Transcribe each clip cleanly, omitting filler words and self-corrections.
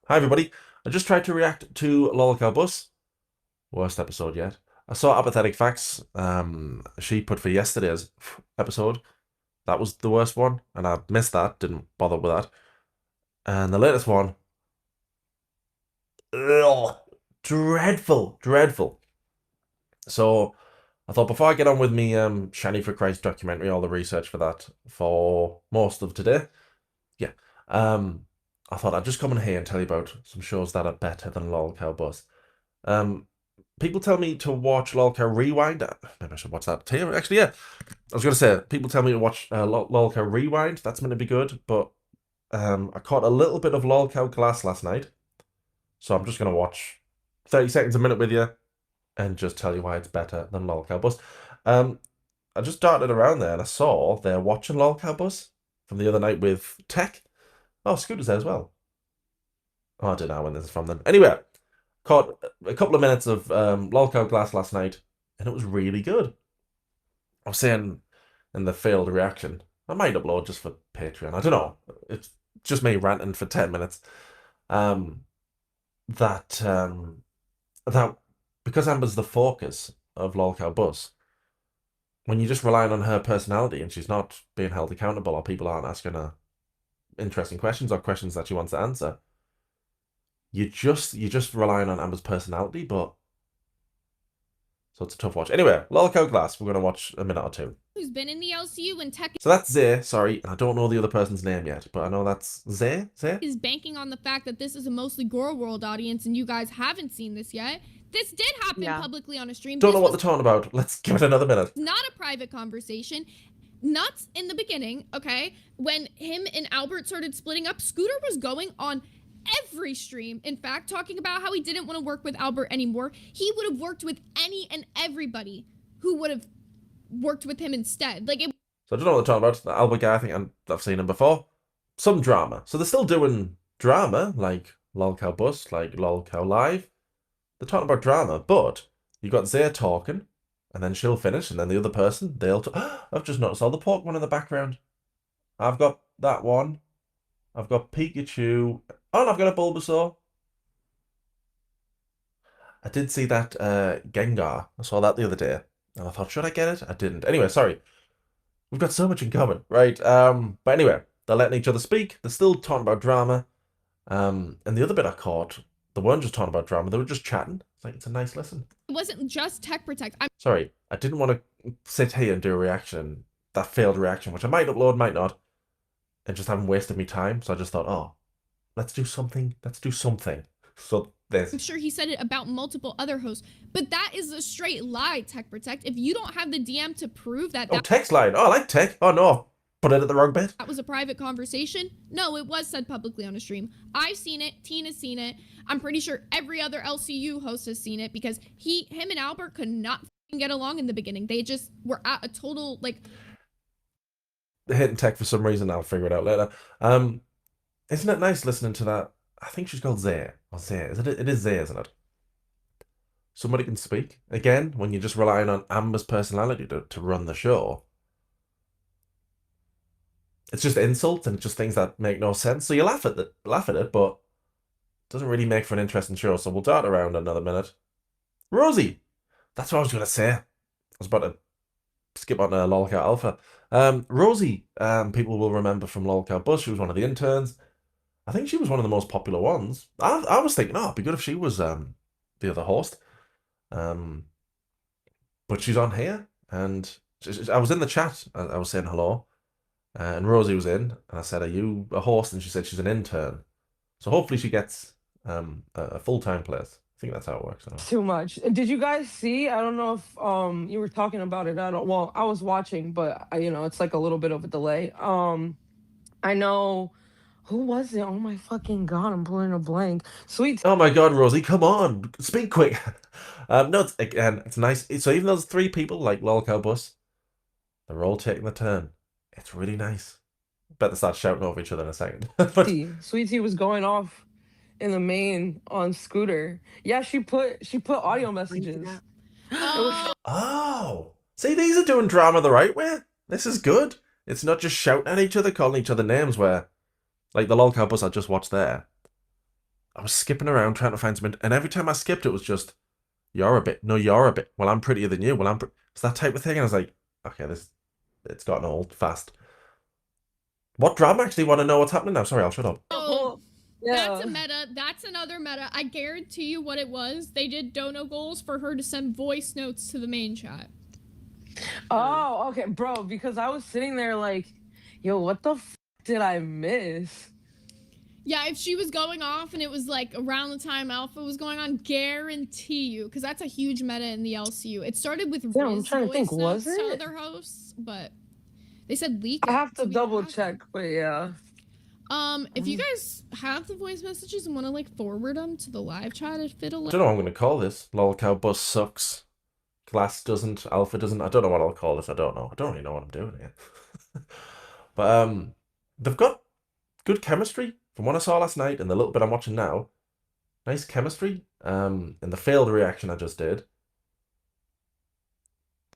Hi everybody. I just tried to react to LCB Bus. Worst episode yet. I saw Apathetic Facts. She put for yesterday's episode. That was the worst one, and I missed that. Didn't bother with that. And the latest one, ugh, dreadful, dreadful. So I thought before I get on with me, Shiny for Christ documentary, all the research for that for most of today. Yeah. I thought I'd just come in here and tell you about some shows that are better than LOLCOW Bus. Um, People tell me to watch LOLCOW Rewind. Maybe I should watch that too. Actually, yeah. I was going to say, people tell me to watch LOLCOW Rewind. That's meant to be good. But I caught a little bit of LOLCOW Glass last night. So I'm just going to watch 30 seconds a minute with you and just tell you why it's better than LOLCOW Bus. I just darted around there and I saw they're watching LOLCOW Bus from the other night with Tech. Oh, Scooter's there as well. Oh, I don't know when this is from then. Anyway, caught a couple of minutes of LOLCOW Glass last night, and it was really good. I was saying in the failed reaction, I might upload just for Patreon. I don't know. It's just me ranting for 10 minutes. Um, that because Amber's the focus of LOLCOW Bus, when you're just relying on her personality and she's not being held accountable or people aren't asking her interesting questions or questions that she wants to answer, you're just relying on Amber's personality, but so it's a tough watch. Anyway, LOLCOW Glass, we're gonna watch a minute or two. Who's been in the LCU and Tech So that's Zay, sorry, and I don't know the other person's name yet, but I know that's Zay. is banking on the fact that this is a mostly Gore World audience and you guys haven't seen this yet. This did happen publicly on a stream. Don't know what they're talking about. Let's give it another minute. Not a private conversation. Nuts in the beginning, okay? When him and Albert started splitting up, Scooter was going on every stream, in fact, talking about how he didn't want to work with Albert anymore. He would have worked with any and everybody who would have worked with him instead. So I don't know what they're talking about. The Albert guy, I think I've seen him before. Some drama. So they're still doing drama, like LOLCOW Bus, like LOLCOW Live. They're talking about drama, but you got Zay talking, and then she'll finish, and then the other person, they'll talk. I've just noticed all the Pokemon in the background. I've got that one. I've got Pikachu. Oh, and I've got a Bulbasaur. I did see that Gengar. I saw that the other day. And I thought, should I get it? I didn't. Anyway, sorry. We've got so much in common, right? But anyway, they're letting each other speak. They're still talking about drama. And the other bit I caught, they weren't just talking about drama. They were just chatting. It's like, it's a nice listen. It wasn't just Tech Protect. Sorry, I didn't want to sit here and do a reaction, that failed reaction, which I might upload, might not, and just haven't wasted me time. So I just thought, oh, let's do something. Let's do something. So I'm sure he said it about multiple other hosts, but that is a straight lie, Tech Protect. If you don't have the DM to prove that... Oh, Tech's lying. Oh, I like Tech. Oh, no. Put it at the wrong bit. That was a private conversation. No, it was said publicly on a stream. I've seen it. Tina's seen it. I'm pretty sure every other LCU host has seen it because him and Albert could not get along in the beginning. They just were at a total, like... They're hitting Tech for some reason. I'll figure it out later. Isn't it nice listening to that? I think she's called Zay. Or Zay. It is Zay, isn't it? Somebody can speak. Again, when you're just relying on Amber's personality to run the show, it's just insults and just things that make no sense. So you laugh at it, but it doesn't really make for an interesting show. So we'll dart around another minute. Rosie! That's what I was going to say. I was about to skip on LOLCOW Alpha. Rosie, people will remember from LOLCOW Bus. She was one of the interns. I think she was one of the most popular ones. I was thinking, oh, it'd be good if she was the other host. But she's on here, and I was in the chat. I was saying hello, and Rosie was in, and I said, "Are you a host?" And she said she's an intern. So hopefully she gets a full-time place. I think that's how it works. Too much. Did you guys see? I don't know if you were talking about it at all. Well, I was watching, but it's like a little bit of a delay. I know. Who was it? Oh my fucking god, I'm pulling a blank. Sweet. Oh my god, Rosie, come on, speak quick. No, it's nice. So even those three people like LOLCOW Bus, they're all taking the turn. It's really nice. Bet they start shouting over each other in a second. Sweet Tea was going off in the main on Scooter. Yeah, she put audio messages. Oh, see, these are doing drama the right way. This is good. It's not just shouting at each other, calling each other names. Where, like the LOLCOW Bus I just watched there, I was skipping around trying to find something, and every time I skipped, it was just, you're a bit. No, you're a bit. Well, I'm prettier than you. Well, it's that type of thing. And I was like, okay, it's gotten old fast. What drama? Actually, want to know what's happening now? Sorry, I'll shut up. Oh, Yeah. that's a meta. That's another meta. I guarantee you what it was. They did dono goals for her to send voice notes to the main chat. Oh, okay, bro. Because I was sitting there like, yo, what the did I miss? Yeah, if she was going off and it was like around the time Alpha was going on, guarantee you, because that's a huge meta in the LCU. It started with Yeah, I'm Riz trying to think, voice was notes to it? other hosts, but they said leak I it, have so to we double have it. check, but yeah. If you guys have the voice messages and want to like forward them to the live chat, if it'll I don't know what I'm going to call this. Lolcow Bus sucks. Glass doesn't. Alpha doesn't. I don't know what I'll call this. I don't know. I don't really know what I'm doing here. But they've got good chemistry from what I saw last night and the little bit I'm watching now. Nice chemistry. And the failed reaction I just did.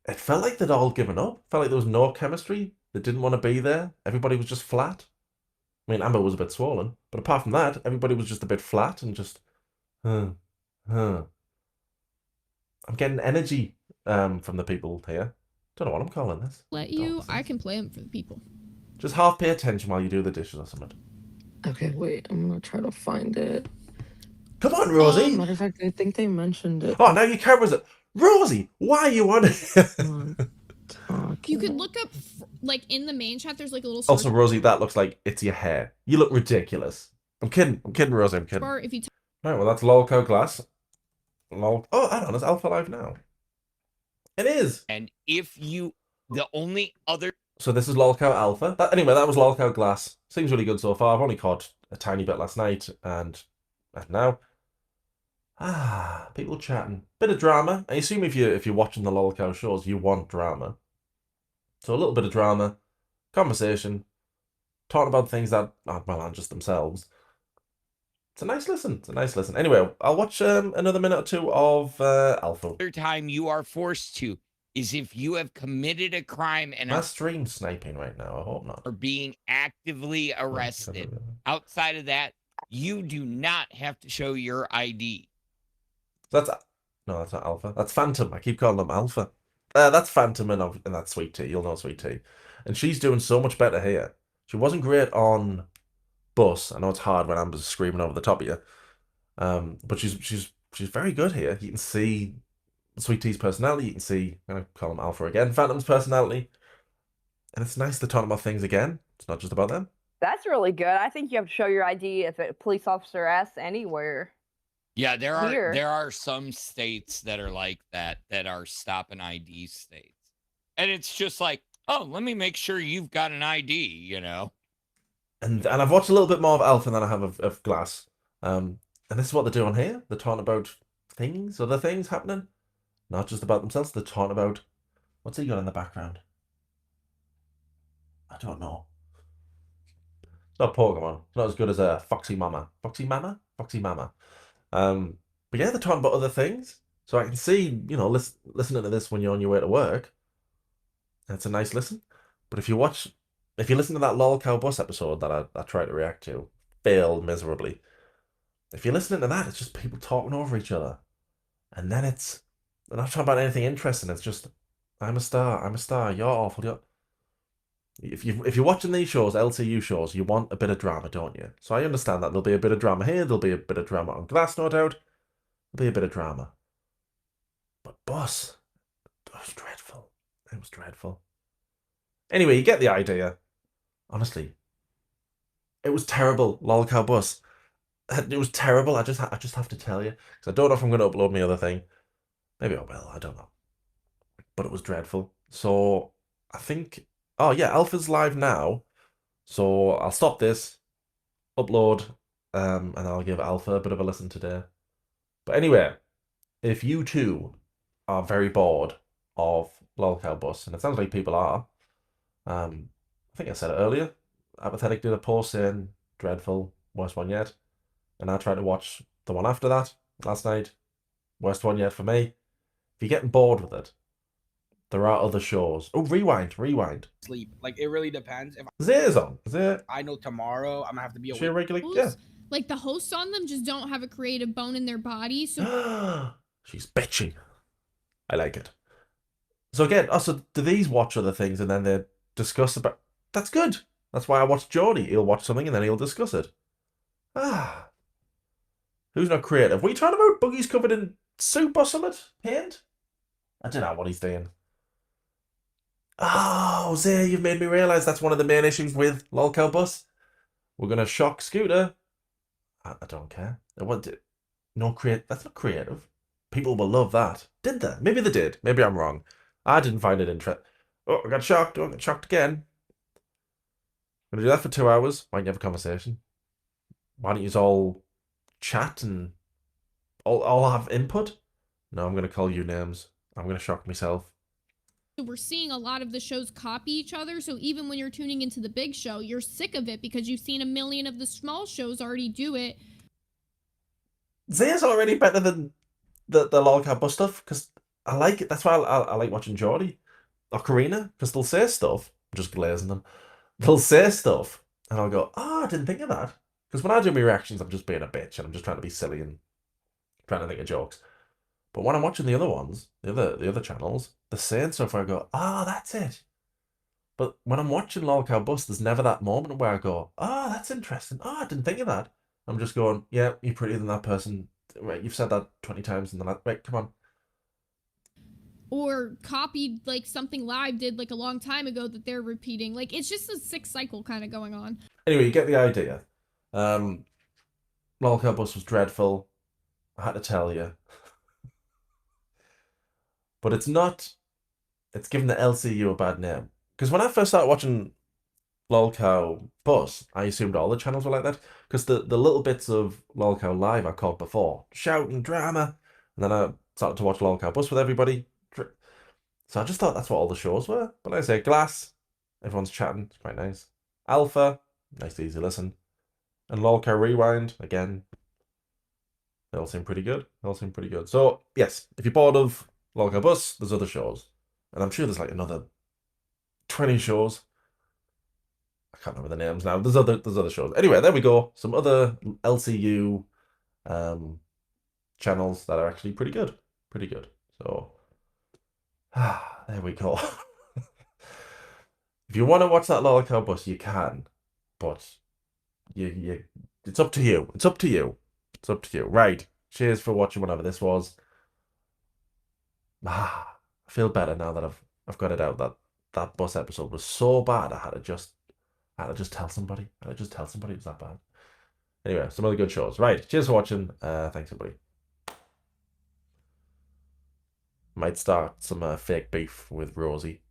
It felt like they'd all given up. Felt like there was no chemistry. They didn't want to be there. Everybody was just flat. I mean, Amber was a bit swollen, but apart from that, everybody was just a bit flat and just, huh. I'm getting energy from the people here. Don't know what I'm calling this. let you, I can play them for the people. Just half pay attention while you do the dishes or something. Okay, wait. I'm gonna try to find it. Come on, Rosie. Matter of fact, I think they mentioned it. Oh, now your camera's up. Rosie, why are you on it? You could look up, like, in the main chat, there's like a little search Also, Rosie, that looks like it's your hair. You look ridiculous. I'm kidding, Rosie, I'm kidding. bar if you Right, well, that's Lolcow Glass. Oh, I don't know, it's Alpha Live now. It is! And if you, the only other... So this is Lolcow Alpha. Anyway, that was Lolcow Glass. Seems really good so far. I've only caught a tiny bit last night, and now... people chatting. Bit of drama. I assume if you're watching the Lolcow shows, you want drama. So a little bit of drama, conversation, talking about things that aren't just themselves. It's a nice listen. It's a nice listen. Anyway, I'll watch another minute or two of Alpha. other time you are forced to is if you have committed a crime and My stream's sniping right now. I hope not. are being actively arrested. Outside of that, you do not have to show your ID. That's not Alpha. That's Phantom. I keep calling them Alpha. That's Phantom and that's Sweet Tea. You'll know Sweet Tea, and she's doing so much better here. She wasn't great on Bus. I know it's hard when Amber's screaming over the top of you, but she's very good here. You can see Sweet Tea's personality. You can see, I'm gonna call him Alpha again, Phantom's personality, and it's nice to talk about things again. It's not just about them. That's really good. I think you have to show your ID if a police officer asks anywhere. Yeah, there Here. are some states that are like that are stop and ID states. And it's just like, oh, let me make sure you've got an ID, you know. And I've watched a little bit more of Alpha than I have of Glass. And this is what they're doing here. They're talking about things, other things happening. Not just about themselves. They're talking about... What's he got in the background? I don't know. It's not Pokemon. It's not as good as Foxy Mama. Foxy Mama? Foxy Mama. But yeah, they're talking about other things. So I can see, listening to this when you're on your way to work. It's a nice listen. But if you listen to that Lolcow Bus episode that I tried to react to, failed miserably. If you're listening to that, it's just people talking over each other. And then they're not talking about anything interesting. It's just, I'm a star, you're awful, If you're watching these shows, LCU shows, you want a bit of drama, don't you? So I understand that. There'll be a bit of drama here, there'll be a bit of drama on Glass, no doubt. There'll be a bit of drama. But Bus, it was dreadful. It was dreadful. Anyway, you get the idea. Honestly, it was terrible, Lolcow Bus. It was terrible. I just have to tell you, because I don't know if I'm going to upload my other thing. Maybe I will. I don't know. But it was dreadful. So I think. Oh yeah, Alpha's live now. So I'll stop this, upload, and I'll give Alpha a bit of a listen today. But anyway, if you too are very bored of Lolcow Bus, and it sounds like people are, I think I said it earlier. Apathetic did a post saying dreadful, worst one yet. And I tried to watch the one after that last night. Worst one yet for me. If you're getting bored with it, there are other shows. Oh, rewind. Sleep. Like, it really depends. If Zay's on. Zay, I know tomorrow I'm gonna have to be is she a awake. regular? Yeah. Like the hosts on them just don't have a creative bone in their body. So She's bitching. I like it. So again, also, do these watch other things and then they discuss about... That's good. That's why I watch Geordie. He'll watch something and then he'll discuss it. Ah. Who's not creative? What are you talking about? Boogie's covered in soup or something? Paint? I don't know what he's doing. Oh, Zay, you've made me realise that's one of the main issues with LOLCOW Bus. We're going to shock Scooter. I don't care. No that's not creative. People will love that. Did they? Maybe they did. Maybe I'm wrong. I didn't find it interesting. Oh, I got shocked. Oh, I got shocked again. I'm going to do that for 2 hours. Why don't you have a conversation? Why don't you all chat and all have input? No, I'm going to call you names. I'm going to shock myself. we're seeing a lot of the shows copy each other. So even when you're tuning into the big show, you're sick of it because you've seen a million of the small shows already do it. Zay's already better than the LOLCOW Bus stuff because I like it. That's why I like watching Geordie or Karina because they'll say stuff. I'm just glazing them. They'll say stuff and I'll go, oh, I didn't think of that. Because when I do my reactions, I'm just being a bitch and I'm just trying to be silly and trying to think of jokes. But when I'm watching the other ones, the other channels, they're saying stuff where I go, oh, that's it. But when I'm watching LOLCOW Bus, there's never that moment where I go, oh, that's interesting. Oh, I didn't think of that. I'm just going, yeah, you're prettier than that person. Right, you've said that 20 times in the last... Wait, come on. Or copied like something Live did like a long time ago that they're repeating. Like it's just a sick cycle kind of going on. Anyway, you get the idea. LOLCOW Bus was dreadful. I had to tell you. But it's not... It's given the LCU a bad name. Because when I first started watching LOLCOW Bus, I assumed all the channels were like that. Because the little bits of LOLCOW Live I caught before. Shouting, drama. And then I started to watch LOLCOW Bus with everybody. So I just thought that's what all the shows were. But like I say, Glass, everyone's chatting. It's quite nice. Alpha, nice easy listen. And LOLCOW Rewind, again, they all seem pretty good. They all seem pretty good. So, yes, if you're bored of LOLCOW Bus, there's other shows. And I'm sure there's like another 20 shows. I can't remember the names now. There's other shows. Anyway, there we go. Some other LCU channels that are actually pretty good. Pretty good. So, there we go. If you want to watch that LOLCOW Bus, you can. But it's up to you. It's up to you. It's up to you. Right. Cheers for watching whatever this was. I feel better now that I've got it out. That bus episode was so bad. I had to just tell somebody. I had to just tell somebody it was that bad. Anyway, some other good shows. Right. Cheers for watching. Thanks everybody. Might start some fake beef with Rosie.